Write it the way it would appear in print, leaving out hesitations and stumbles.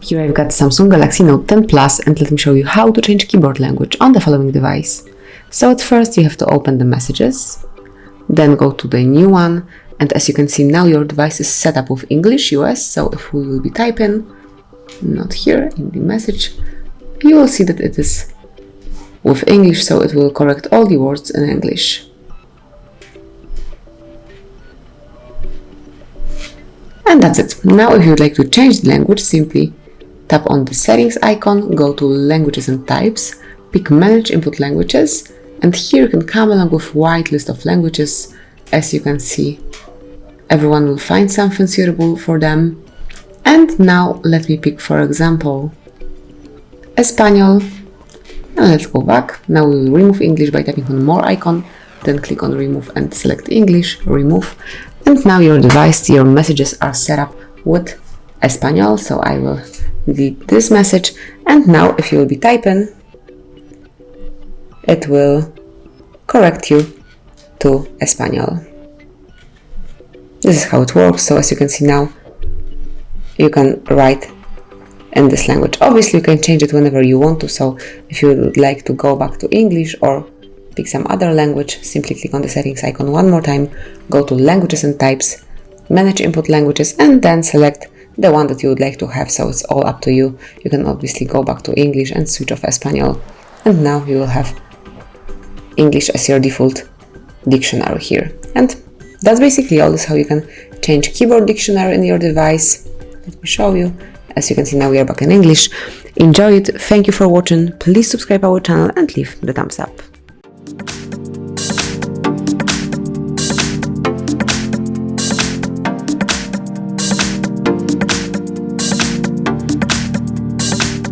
Here I've got Samsung Galaxy Note 10 Plus, and let me show you how to change keyboard language on the following device. So at first you have to open the messages, then go to the new one, and as you can see now your device is set up with English US, so if we will be typing, not here in the message, you will see that it is with English, so it will correct all the words in English. And that's it. Now if you would like to change the language, simply tap on the settings icon, go to languages and types, pick manage input languages, and here you can come along with a wide list of languages. As you can see, everyone will find something suitable for them. And now let me pick, for example, Espanol, and let's go back. Now we will remove English by tapping on more icon, then click on remove and select English, remove. And now your device, your messages are set up with Espanol, so I will delete this message. And now if you will be typing, it will correct you to Espanol. This is how it works. So as you can see now, you can write in this language. Obviously you can change it whenever you want to, so if you would like to go back to English or pick some other language, simply click on the settings icon one more time, go to languages and types, manage input languages, and then select the one that you would like to have. So it's all up to you. You can obviously go back to English and switch off Espanol, and now you will have English as your default dictionary here. And that's basically all. This is how you can change keyboard dictionary in your device. Let me show you. As you can see now we are back in English. Enjoy it. Thank you for watching. Please subscribe our channel and leave the thumbs up.